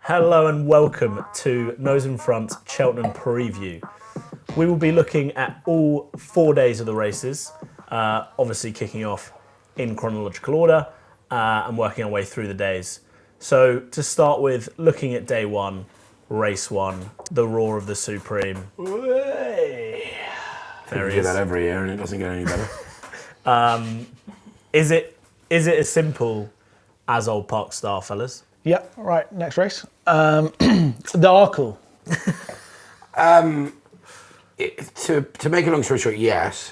Hello and welcome to Nose in Front Cheltenham Preview. We will be looking at all 4 days of the races, obviously kicking off in chronological order and working our way through the days. So to start with, looking at day one, race one, the roar of the Supreme. We do that every year and it doesn't get any better. Is it as simple as Old Park Star, fellas? Yep, right, next race. The Arkle. To make a long story short, yes.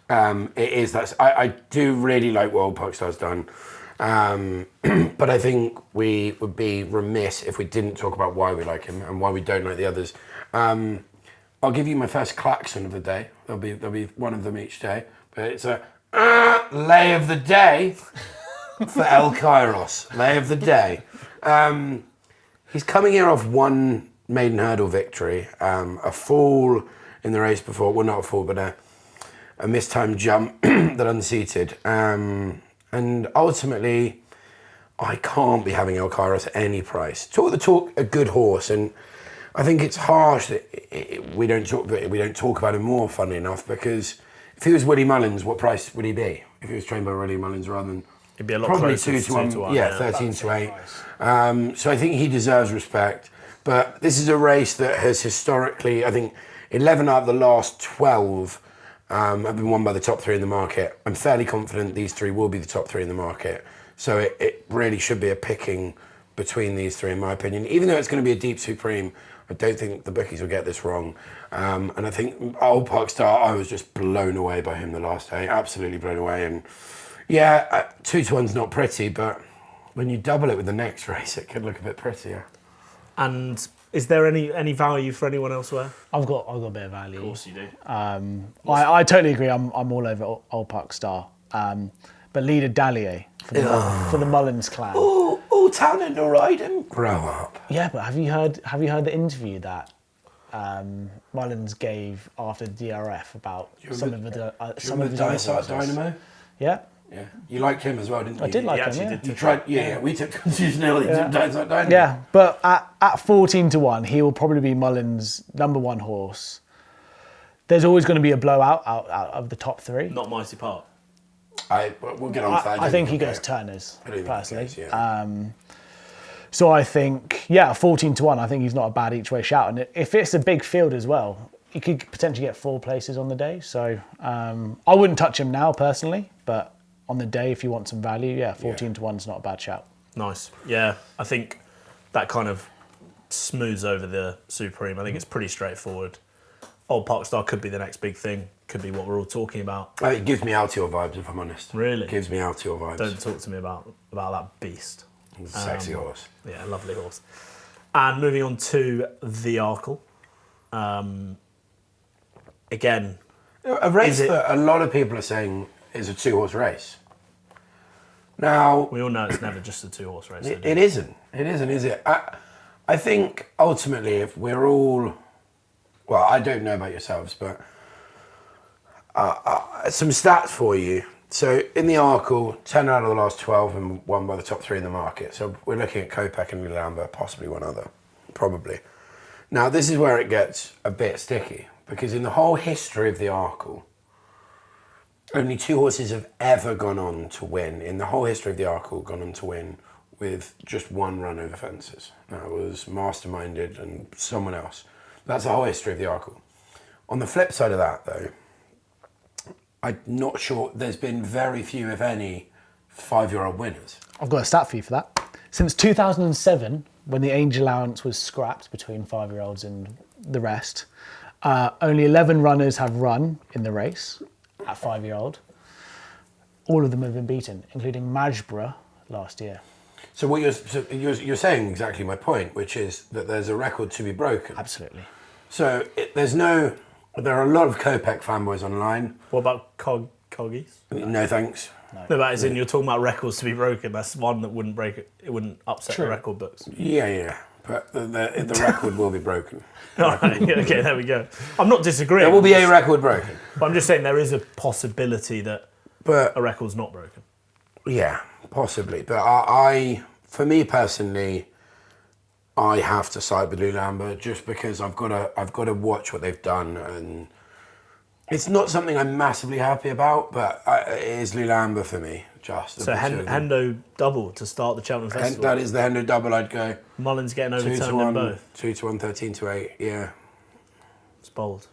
It is. I do really like what Old Park Star's done. But I think we would be remiss if we didn't talk about why we like him and why we don't like the others. I'll give you my first klaxon of the day. There'll be one of them each day. But it's a lay of the day for El Kairos. Lay of the day. He's coming here off one maiden hurdle victory, a fall in the race before, well not a fall, but a mistimed jump that unseated. And ultimately, I can't be having El Kairos at any price. Talk a good horse, and I think it's harsh that we don't talk about him more, funnily enough, because if he was Willie Mullins, what price would he be? If he was trained by Willie Mullins rather than... It'd be a lot probably closer 2 to 1. Yeah, 13 to 8. So I think he deserves respect. But this is a race that has historically, I think, 11 out of the last 12 have been won by the top 3 in the market. I'm fairly confident these 3 will be the top 3 in the market. So it really should be a picking between these 3, in my opinion. Even though it's going to be a deep Supreme, I don't think the bookies will get this wrong. And I think Old Park Star, I was just blown away by him the last day. Absolutely blown away. And yeah, 2 to 1's not pretty, but when you double it with the next race, it could look a bit prettier. And is there any value for anyone elsewhere? I've got a bit of value. Of course you do. I totally agree. I'm all over Old Park Star. But leader Dallier for the Mullins clan. Oh, Townend to ride him. Grow up. Yeah, but have you heard the interview that Mullins gave after the DRF about some of the Dysart Dynamo? Yeah. Yeah, you liked him as well, didn't you? I did like him. actually Yeah. did. You tried. Yeah, we took confusion early. Yeah. Dysart Dynamo. Yeah, but at 14 to 1, he will probably be Mullins' number 1 horse. There's always going to be a blowout out of the top 3. Not Mighty Park. We'll get on to that. I think he goes Turners, personally. He goes, yeah. So I think, 14 to 1, I think he's not a bad each way shout. And if it's a big field as well, he could potentially get 4 places on the day. So I wouldn't touch him now, personally, but on the day, if you want some value, 14 to 1 is not a bad shout. Nice. Yeah, I think that kind of smooths over the Supreme. I think it's pretty straightforward. Old Park Star could be the next big thing. Could be what we're all talking about. It gives me Altior vibes, if I'm honest. Really? It gives me Altior vibes. Don't talk to me about that beast. Sexy horse. Yeah, lovely horse. And moving on to the Arkle. Again, A race that a lot of people are saying is a 2-horse race. Now, we all know it's never just a 2-horse race. it isn't. It isn't, is it? I think ultimately, if we're all, well, I don't know about yourselves, but some stats for you. So in the Arkle, 10 out of the last 12 and won by the top 3 in the market. So we're looking at Kopek and Lamba, possibly one other, probably. Now this is where it gets a bit sticky, because in the whole history of the Arkle, only 2 horses have ever gone on to win. In the whole history of the Arkle, gone on to win with just 1 run over fences. That was Masterminded and someone else. That's the whole history of the Arkle. On the flip side of that, though, I'm not sure, there's been very few, if any, 5-year-old winners. I've got a stat for you for that. Since 2007, when the age allowance was scrapped between 5-year-olds and the rest, only 11 runners have run in the race at 5-year-old. All of them have been beaten, including Majborough last year. So what you're saying exactly my point, which is that there's a record to be broken. Absolutely. So there are a lot of Kopek fanboys online. What about Coggies? No thanks. No, but as in you're talking about records to be broken. That's one that wouldn't break it. It wouldn't upset the record books. Yeah. But the record will be broken. All right, okay, there we go. I'm not disagreeing. There will be a record broken. But I'm just saying there is a possibility that a record's not broken. Yeah, possibly. But for me personally, I have to side with Lulamba just because I've got to watch what they've done, and it's not something I'm massively happy about, but it is Lulamba for me. Just So Hendo double to start the Cheltenham Festival. That is the Hendo double. I'd go. Mullins getting overturned in both. 2-1, 13-8. Yeah, It's bold.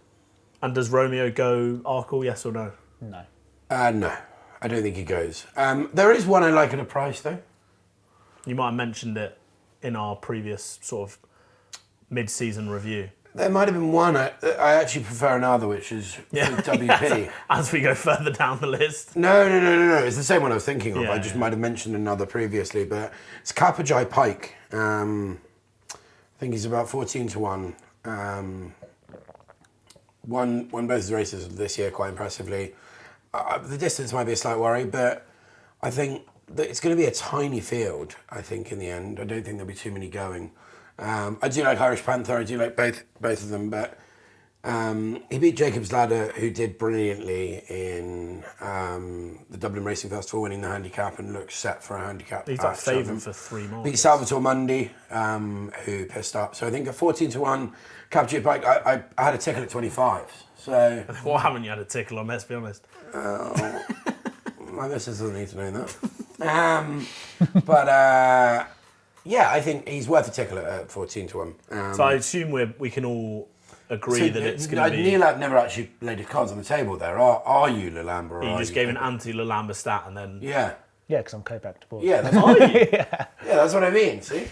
And does Romeo go Arkle? Yes or no? No. No, I don't think he goes. There is one I like at a price though. You might have mentioned it in our previous sort of mid-season review. There might have been one. I actually prefer another, which is WP. As we go further down the list. No. It's the same one I was thinking of. Yeah, I just might have mentioned another previously, but it's Kapajai Pike. I think he's about 14-1. Won both his races this year quite impressively. The distance might be a slight worry, but I think that it's going to be a tiny field, I think, in the end. I don't think there'll be too many going. I do like Irish Panther, I do like both of them, but he beat Jacob's Ladder, who did brilliantly in the Dublin Racing Festival, winning the handicap, and looks set for a handicap. He's like favourite for 3 more. Beat Salvatore Mundi, who pissed up. So I think a 14-1 Capture Bike. I had a ticket at 25. So What haven't you had a tickle on, let's be honest? my missus doesn't need to know that. But yeah, I think he's worth a tickle at 14-1. So I assume we can all agree that it's going to be... Neil had never actually laid his cards on the table there. Are you Lulamba? Or You are just gave an anti-Lulamba stat and then... Yeah. Yeah, because I'm co-back to board. Yeah, that's Yeah. Yeah, that's what I mean, see?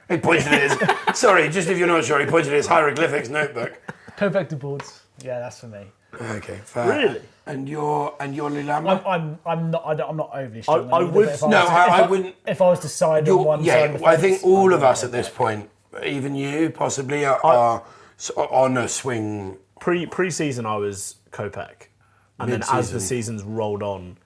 He pointed at his... Sorry, just if you're not sure, he pointed at his hieroglyphics notebook. Co-back to boards. Yeah, that's for me. Okay, fair. Really? And you're Lulamba? I'm not overly strong. I would... I wouldn't... If I was to side on one side of the I fence, think all of us at this point, even you possibly, are on a swing. Pre-season I was Kopek. And then as the seasons rolled on,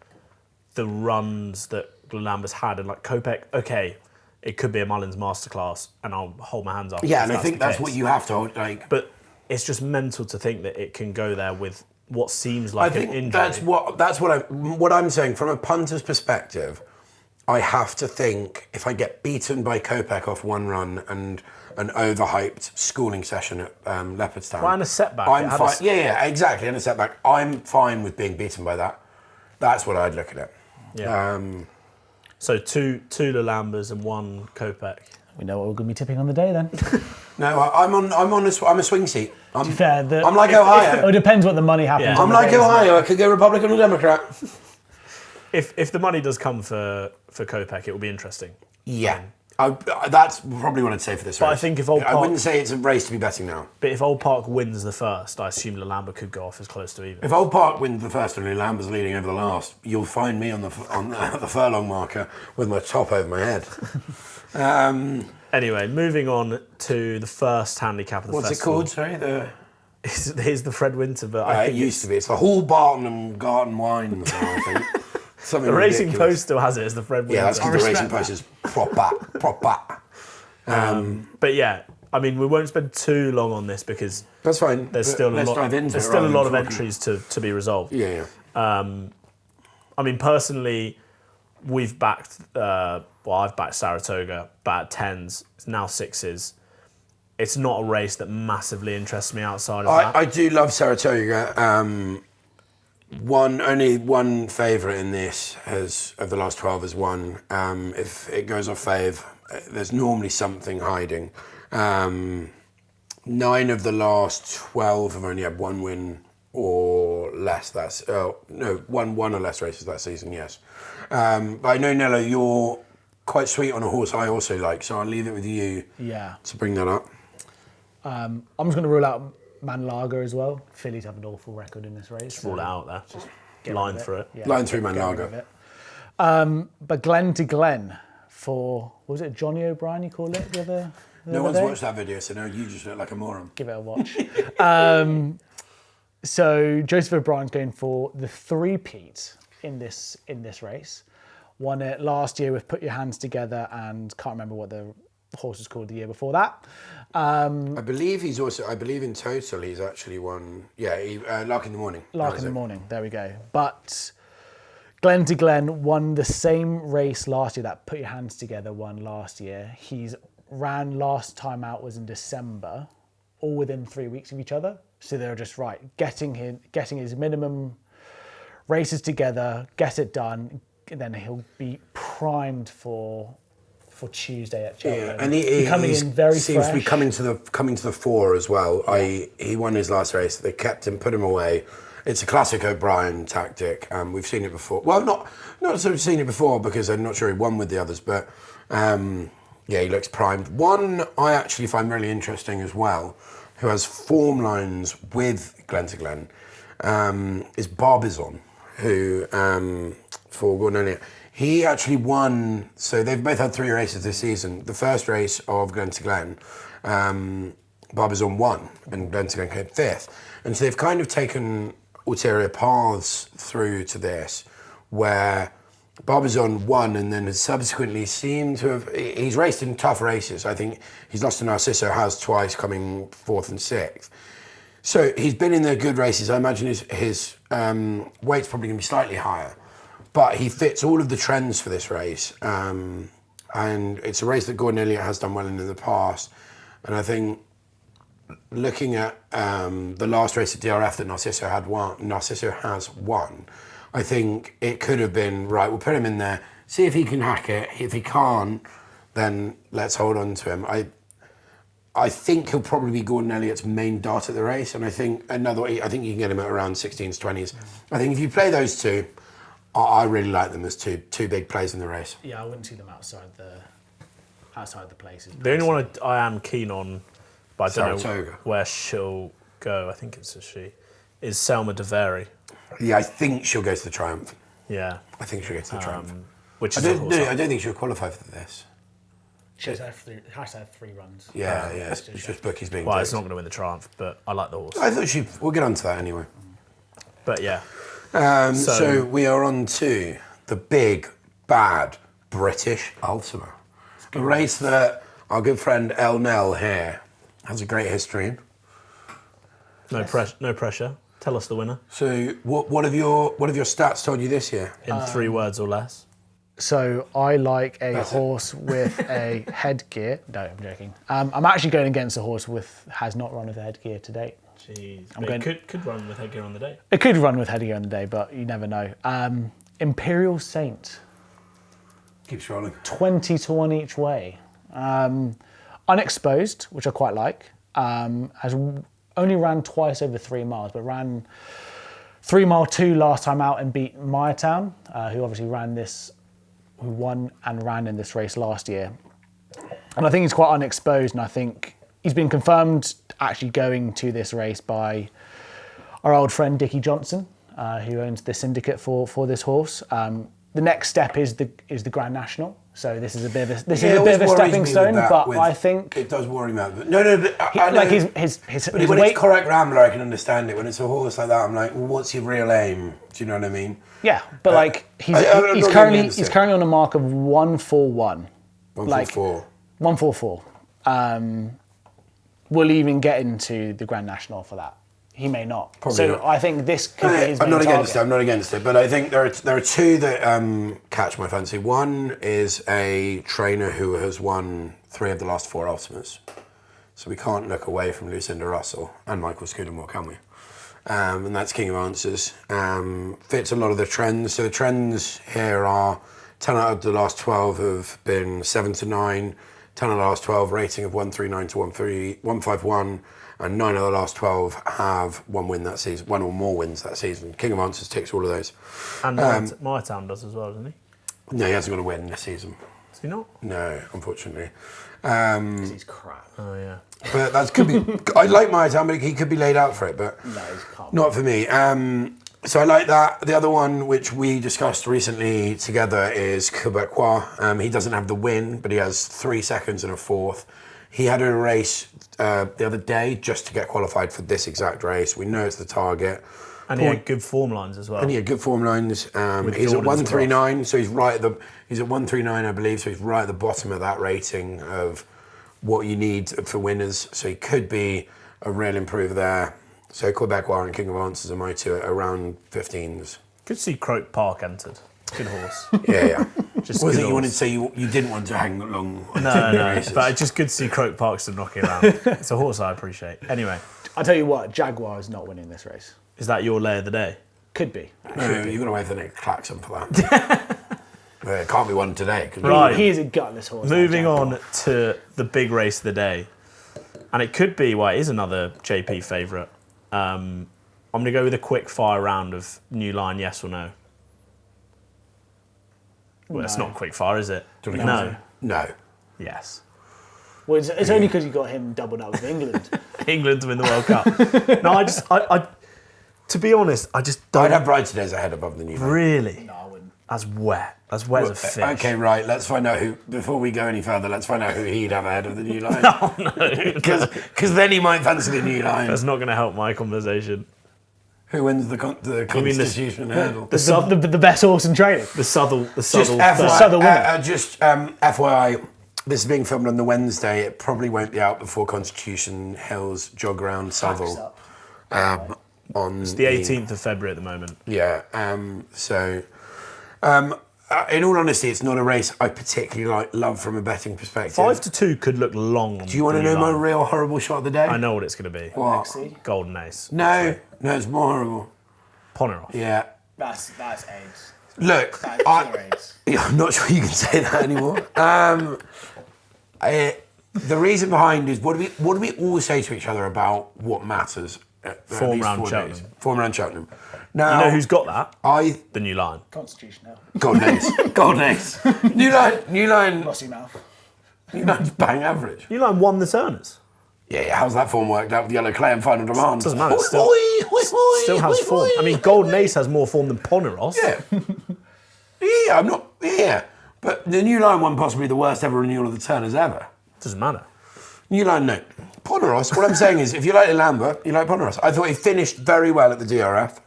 the runs that Lulamba's had, and like Kopek, okay, it could be a Mullins masterclass, and I'll hold my hands up. Yeah, and I think that's what you have to hold, like. But it's just mental to think that it can go there with what seems like an injury. That's what I'm saying from a punter's perspective. I have to think if I get beaten by Kopek off one run and an overhyped schooling session at Leopardstown. Well, and a setback. I'm fine. Yeah, exactly. And a setback. I'm fine with being beaten by that. That's what I'd look at it. Yeah. So two Lulambas and one Kopek. We know what we're going to be tipping on the day then. No, I'm a swing seat. To be fair, I'm like Ohio. It depends what the money happens. Yeah. I'm like Ohio. I could go Republican or Democrat. If the money does come for Kopek, it will be interesting. Yeah. That's probably what I'd say for this race. But I think if Old Park... I wouldn't say it's a race to be betting now. But if Old Park wins the first, I assume Lulamba could go off as close to even. If Old Park wins the first and Lulamba's leading over the last, you'll find me on the furlong marker with my top over my head. Anyway, moving on to the first handicap of the festival. What's it called? Sorry, Here's the Fred Winter, but I it think used to be. It's the Hall Barton and Garden Wine. I think. Something the Racing ridiculous. Post still has it as the Fred Winter. Yeah, that's because the Racing Post is proper. But yeah, I mean, we won't spend too long on this because that's fine. There's still a lot of entries to be resolved. Yeah. I mean, personally, we've backed. I've backed Saratoga, but at 10s, it's now 6s. It's not a race that massively interests me outside of that. I do love Saratoga. Only one favourite in this of the last 12 has won. If it goes off fave, there's normally something hiding. 9 of the last 12 have only had one win or less. One or less races that season. Yes, but I know Nello, you're quite sweet on a horse I also like, so I'll leave it with you. Yeah. To bring that up. I'm just going to rule out Manlager as well. Phillies have an awful record in this race. Just rule it out there. Get line rid of through it. Yeah, Line through get rid of Manlager. it. But Glen to Glen for, was it Johnny O'Brien you call it the other No one's day? watched that video, so no, you just look like a moron. Give it a watch. So Joseph O'Brien's going for the three-peat in this race. Won it last year with Put Your Hands Together, and can't remember what the horse was called the year before that. I believe in total he's actually won. Yeah, Lark in the Morning. Lark in the Morning. There we go. But Glen to Glen won the same race last year that Put Your Hands Together won last year. He's ran last time out was in December, all within 3 weeks of each other. So they were just getting his minimum races together, get it done, and then he'll be primed for Tuesday at Cheltenham. Yeah, and he coming in very seems fresh. to be coming to the fore as well. Yeah. He won his last race. They kept him, put him away. It's a classic O'Brien tactic. We've seen it before. Well, not sort of seen it before because I'm not sure he won with the others, but yeah, he looks primed. One I actually find really interesting as well, who has form lines with Glen to Glen, is Barbizon, who for Gordon Elliott. He actually won, so they've both had 3 races this season. The first race of Glen to Glen, Barbizon won, and Glen to Glen came 5th. And so they've kind of taken ulterior paths through to this, where Barbizon won and then has subsequently seemed to have, he's raced in tough races. I think he's lost to Narciso, has twice, coming 4th and 6th. So he's been in the good races. I imagine his weight's probably going to be slightly higher. But he fits all of the trends for this race. And it's a race that Gordon Elliott has done well in the past. And I think looking at the last race at DRF that Narciso has won, I think it could have been, right, we'll put him in there, see if he can hack it. If he can't, then let's hold on to him. I think he'll probably be Gordon Elliott's main dart at the race, and I think you can get him at around 16s, 20s. I think if you play those two, I really like them as two big plays in the race. Yeah, I wouldn't see them outside the places. The only one I am keen on, but I don't know Saratoga. where she'll go, I think it's a she, is Selma De Vere. Yeah, I think she'll go to the Triumph. Yeah. I think she'll go to the Triumph. Which I is don't think she'll qualify for this. She has to have 3 runs. Yeah, it's just bookies being Well, duped. it's not going to win the Triumph, but I like the horse. I thought we'll get onto that anyway. But yeah. So we are on to the big, bad British Ultima. A race that our good friend El Nell here has a great history in. No pressure. Tell us the winner. So what have your stats told you this year? In 3 words or less. So I like a horse with a headgear. No, I'm joking. I'm actually going against a horse has not run with a headgear to date. Jeez. It could run with headgear on the day. It could run with headgear on the day, but you never know. Imperial Saint. Keep scrolling. 20 to 1 each way. Unexposed, which I quite like. Has only ran twice over 3 miles, but ran 3 mile 2 last time out and beat Myertown, who obviously who won and ran in this race last year. And I think he's quite unexposed, and I think he's been confirmed actually going to this race by our old friend Dickie Johnson, who owns the syndicate for this horse. The next step is the Grand National. So this is a bit of a stepping stone, but I think it does worry me. No, but I know, like his when weight. it's correct rambler, I can understand it. When it's a horse like that, I'm like, well, what's your real aim? Do you know what I mean? Yeah, but like he's currently on a mark of 141. 144. 144. Will even get into the Grand National for that. He may not. Probably not. I think this could be his main target. I'm not against it, but I think there are 2 that catch my fancy. One is a trainer who has won 3 of the last 4 Ultimas. So we can't look away from Lucinda Russell and Michael Scudamore, can we? And that's King of Answers. Fits a lot of the trends. So the trends here are 10 out of the last 12 have been 7 to 9, 10 out of the last 12 rating of 139 to 151, and 9 of the last 12 have 1 win that season, 1 or more wins that season. King of Answers ticks all of those. And Myertown does as well, doesn't he? No, he hasn't got a win this season. Does he not? No, unfortunately. He's crap. Oh, yeah. But that could be. I like Myertown, but he could be laid out for it. But No, he's can't. not for me. So I like that. The other one, which we discussed recently together, is Quebecois. He doesn't have the win, but he has 3 seconds and a 4th. He had a race the other day just to get qualified for this exact race. We know it's the target. And he had good form lines as well. And he had good form lines. He's at Jordan's 139, so he's right at he's at 139, I believe, so he's right at the bottom of that rating of what you need for winners. So he could be a real improver there. So Quebecois and King of Answers are my 2 at around 15s. Good to see Croke Park entered. Good horse. Yeah. Just Was good it you wanted horse. to say you didn't want to hang along? No, but it's just good to see Croke Parkstone knocking around. It's a horse I appreciate. Anyway, I'll tell you what, Jaguar is not winning this race. is that your lay of the day? Could be. No, you've got to wait for the next klaxon for that. It can't be one today. Right. He is a gutless horse. Moving that on to the big race of the day, and it could be, well, it is another JP favourite. I'm going to go with a quick fire round of new line, yes or no. Well, it's not quick fire, is it? No. No. Yes. Well, it's only because you got him doubled up with England. England to win the World Cup. No, I to be honest, I just I'd don't have Bridesdairs ahead above the new line. really. No, I wouldn't. As wet as a fish. Okay, right. Let's find out who. Before we go any further, let's find out who he'd have ahead of the new line. Oh no, Because then he might fancy the new line. that's not going to help my conversation. Who wins the Constitution hurdle? The best horse in training. The Southall, Just FYI. Southern winner. FYI, this is being filmed on the Wednesday. It probably won't be out before Constitution Hills jog round Southall. On the 18th of February at the moment. Yeah. In all honesty, it's not a race I particularly love from a betting perspective. 5-2 could look long. Do you want to know my real horrible shot of the day? I know what it's going to be. What? Golden Ace. No, it's more horrible. Poneroff. Yeah. That's AIDS. Look, That's pure AIDS. I'm not sure you can say that anymore. The reason behind is what do we all say to each other about what matters? Form these round 4 Cheltenham. days? Form round Cheltenham. Now, You know who's got that? The new line. Constitution Hill. Golden Ace. Golden Ace. New line. Mossy mouth. New line's bang average. New line won the Turners. Yeah, how's that form worked out with Yellow Clay and Final Demand? Doesn't matter. Still has form. I mean, Golden Ace has more form than Poneross. Yeah. Yeah, I'm not. Yeah. But the New Line won possibly the worst ever renewal of the Turners ever. Doesn't matter. New Line, no. Poneross, what I'm saying is, if you like Lambert, you like Poneross. I thought he finished very well at the DRF.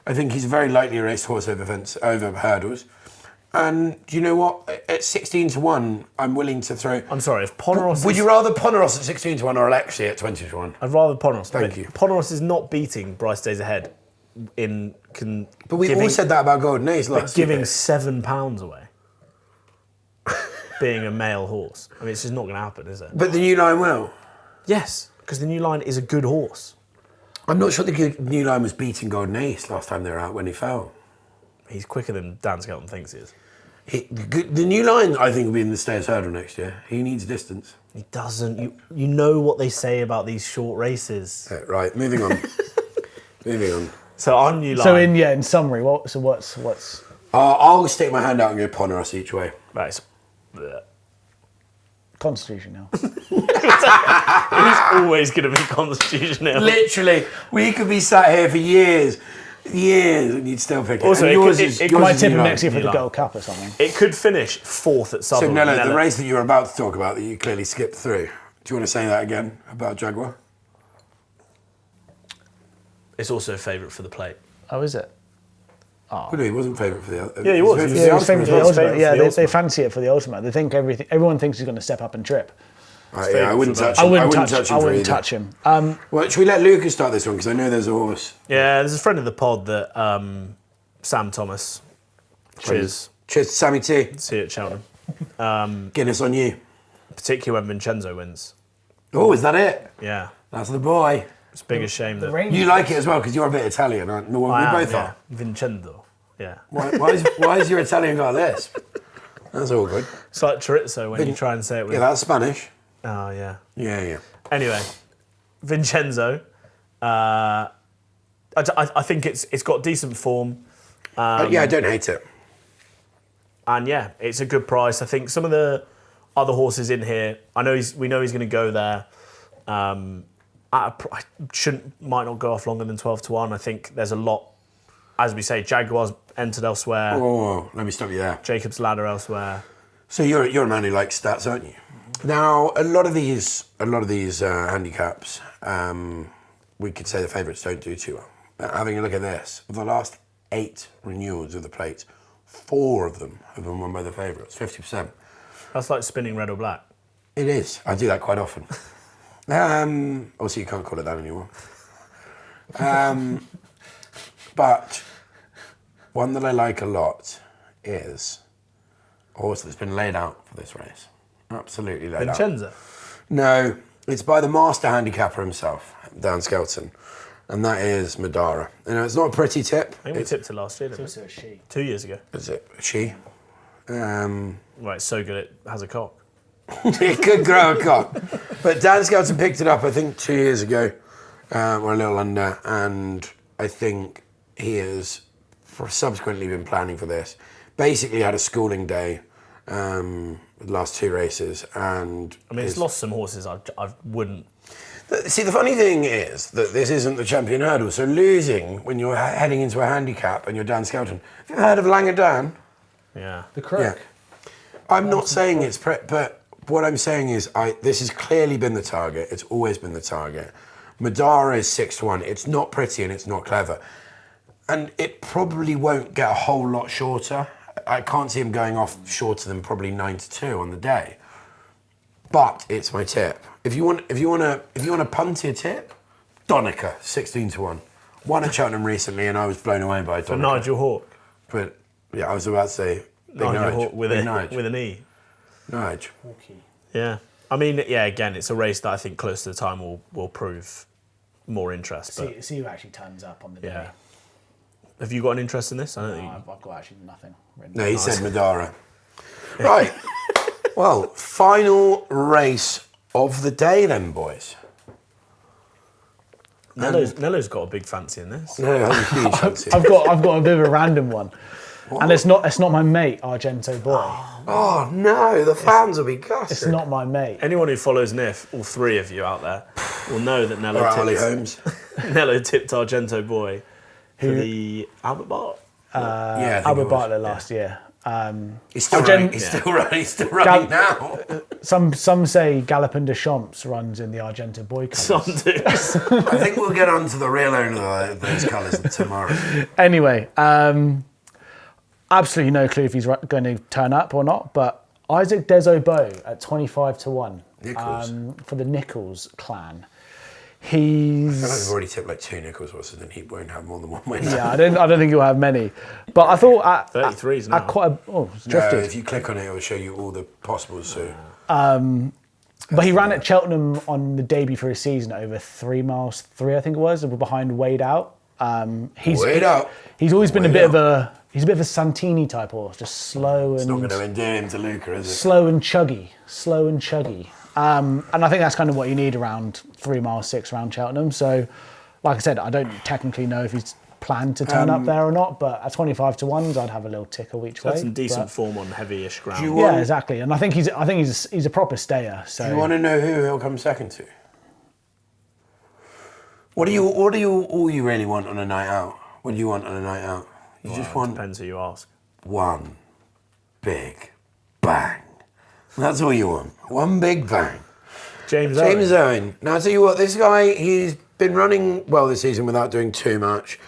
I think he's a very lightly raced horse over hurdles. And do you know what? At 16-1, I'm willing to throw. I'm sorry, if Poneross Would you rather Poneross at 16-1 or Alexi at 20-1? I'd rather Poneross. Thank but you. Poneross is not beating Bryce Days Ahead in But we all said that about Golden Ace last giving year. £7 away. Being a male horse. I mean, it's just not going to happen, is it? But the New Line will. Yes, because the new line is a good horse. I'm not sure the New Line was beating Golden Ace last time they were out when he fell. He's quicker than Dan Skelton thinks he is. The New Line, I think, will be in the Stayers Hurdle next year. He needs distance. He doesn't. You know what they say about these short races. Right, moving on. Moving on. So on new line. So in summary, what's I'll stick my hand out and go Poneross each way. Right. So, bleh. Constitution Hill? It's always going to be constitutional. Literally, we could be sat here for years, and you'd still pick it. Also, And it yours could- is- it yours Might is tip New him Line. next year for New the line. Gold Cup or something. It could finish fourth at So, Sutherland. no, the race that you're about to talk about that you clearly skipped through. Do you want to say that again about Jaguar? It's also a favourite for the plate. Oh, is it? Oh, no, he wasn't favourite for the other. Yeah, he was. favourite He for Yeah, the it's favourite for the Ultimate. Ultimate. Favourite Yeah, for the they Ultimate. fancy it for the Ultimate. They think everyone thinks he's going to step up and trip. Right, yeah, I wouldn't for touch both. him. I wouldn't touch for either. touch him. Well, should we let Lucas start this one? Because I know there's a horse. Yeah, there's a friend of the pod that Sam Thomas. Cheers. Cheers to Sammy T. See you at Cheltenham. Guinness on you. Particularly when Vincenzo wins. Oh, is that it? Yeah. That's the boy. It's a big a shame that. You like it as well because you're a bit Italian, aren't you? Well, I am, we both yeah. are. Vincenzo. Yeah. Why is your Italian got a lisp? That's all good. It's like chorizo when you try and say it with. Yeah, that's Spanish. Oh, yeah. Yeah. Anyway, Vincenzo. I think it's got decent form. Yeah, I don't hate it. And yeah, it's a good price. I think some of the other horses in here, we know he's going to go there. Might not go off longer than 12-1. I think there's a lot, as we say, Jaguars entered elsewhere, Oh, let me stop you there. Jacob's Ladder elsewhere. So you're a man who likes stats, aren't you? Now, a lot of these handicaps, we could say the favourites don't do too well. But having a look at this, of the last 8 renewals of the plates, 4 of them have been won by the favourites, 50%. That's like spinning red or black. It is. I do that quite often. Also, you can't call it that anymore. But one that I like a lot is horse that's been laid out for this race. Absolutely laid out. Vincenzo. No, it's by the master handicapper himself, Dan Skelton, and that is Madara. You know, it's not a pretty tip. I think we tipped it last year, didn't we? So is she. 2 years ago. Is it she? Right, it's so good it has a cock. It could grow a cock. But Dan Skelton picked it up, I think, 2 years ago, or a little under, and I think he has subsequently been planning for this. Basically had a schooling day, the last 2 races, and... I mean, it's lost some horses I wouldn't... See, the funny thing is that this isn't the champion hurdle, so losing when you're heading into a handicap and you're Dan Skelton. Have you heard of Langer Dan? Yeah. The crook. Yeah. I'm not saying it's... but what I'm saying is this has clearly been the target. It's always been the target. Madara is 6-1. It's not pretty and it's not clever. And it probably won't get a whole lot shorter. I can't see him going off shorter than probably 9-2 on the day. But it's my tip. If you want a puntier tip, Donica, 16-1. Won at Cheltenham recently, and I was blown away by Donica. For Nigel Hawke. But yeah, I was about to say Big Nigel Nige. Hawke with, Big a, Nige. with an E. Nige. Yeah. I mean, yeah, again, it's a race that I think close to the time will prove more interest. But See who actually turns up on the day. yeah. Have you got an interest in this? I don't No, think. I've got actually nothing written. No, he said Madara. Right. Well, final race of the day then, boys. Nello's got a big fancy in this. No, I have a huge fancy. I've got a bit of a random one, and it's not my mate Argento Boy. Oh no, the fans will be gutted. It's not my mate. Anyone who follows NIF, all 3 of you out there, will know that Nello All right, Ollie tipped, Holmes. Nello tipped Argento Boy for the Albert Bart. Yeah, I think Albert it was. Bartlett last year. He's still running. He's still running now. Some say Galopin de Champs runs in the Argento Boy colours. Some do. I think we'll get on to the real owner of those colours tomorrow. Anyway, absolutely no clue if he's going to turn up or not, but Isaac Desobeau at 25-1 for the Nichols clan. I feel like I've already tipped like 2 Nichols horses, and he won't have more than 1 winner. Yeah, I don't think he'll have many, but I thought at 33s now. it's drifted. If you click on it, it will show you all the possibles. So, But he ran at Cheltenham on the debut for his season at over 3 miles 3, I think it was, behind Wade Out. Wade Out. He's always been Wade a bit Out. of a Santini type horse, just slow it's not and going to endear him to Luca, is it? slow and chuggy. And I think that's kind of what you need around 3 miles 6 around Cheltenham. So, like I said, I don't technically know if he's planned to turn up there or not, but at 25-1s, I'd have a little tickle each way. That's some decent But- form on heavy-ish ground. Yeah, exactly. And I think he's a proper stayer. So Do you want to know who he'll come second to? What do you all you really want on a night out? What do you want on a night out? You just want Depends who you ask. one big bang. That's all you want. One big bang. James Owen. Now, I'll tell you what, this guy, he's been running well this season without doing too much.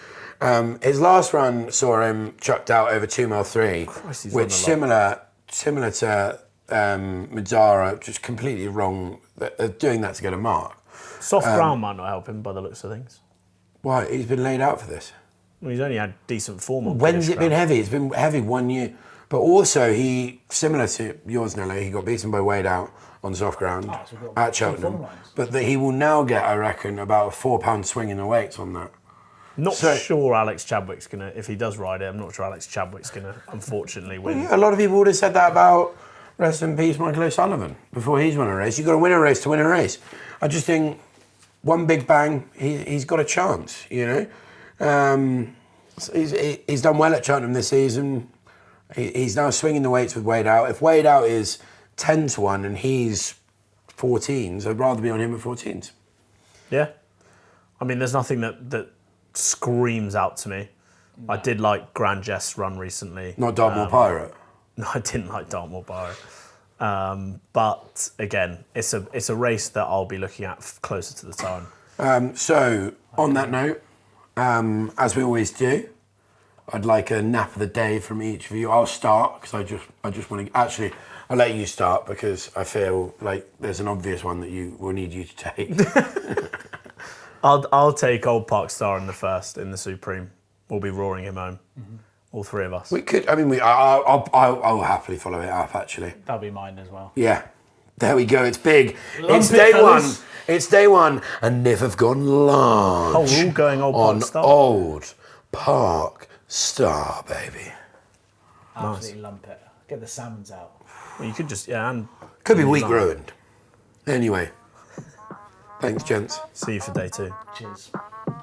His last run saw him chucked out over 2 mile 3, Christ, he's which run a similar to Madara, just completely wrong. They're doing that to get a mark. Soft ground might not help him by the looks of things. Why? He's been laid out for this. Well, he's only had decent form on When's British it been ground. heavy? It's been heavy 1 year. But also, he, similar to yours, Nelly, he got beaten by Wade Out on soft ground so we've got at Cheltenham. form lines. But he will now get, I reckon, about a £4 swing in the weights on that. Not So- sure Alex Chadwick's going to, if he does ride it, I'm not sure Alex Chadwick's going to, unfortunately, win. A lot of people would have said that about, rest in peace, Michael O'Sullivan, before he's won a race. You've got to win a race to win a race. I just think one big bang, he's got a chance, you know. He's done well at Cheltenham this season. He's now swinging the weights with Wade Out. If Wade Out is 10-1 and he's 14s, I'd rather be on him at 14s. Yeah. I mean, there's nothing that screams out to me. I did like Grand Jess' run recently. Not Dartmoor Pirate. No, I didn't like Dartmoor Pirate. But again, it's a race that I'll be looking at closer to the time. So, on that note, as we always do, I'd like a nap of the day from each of you. I'll start because I just want to. Actually, I'll let you start because I feel like there's an obvious one that you will need you to take. I'll take Old Park Star in the first in the Supreme. We'll be roaring him home. all three of us. We could. I mean, I'll happily follow it up. Actually. That'll be mine as well. Yeah. There we go. It's big. Lump It's it, day one. fellas. It's day one, and Niv have gone large. Oh, we're all going Old Park on Star. Old Park Star, baby. Absolutely lump it. Get the salmons out. Well, you could just, and Could be week ruined. Anyway. Thanks, gents. see you for day 2. Cheers.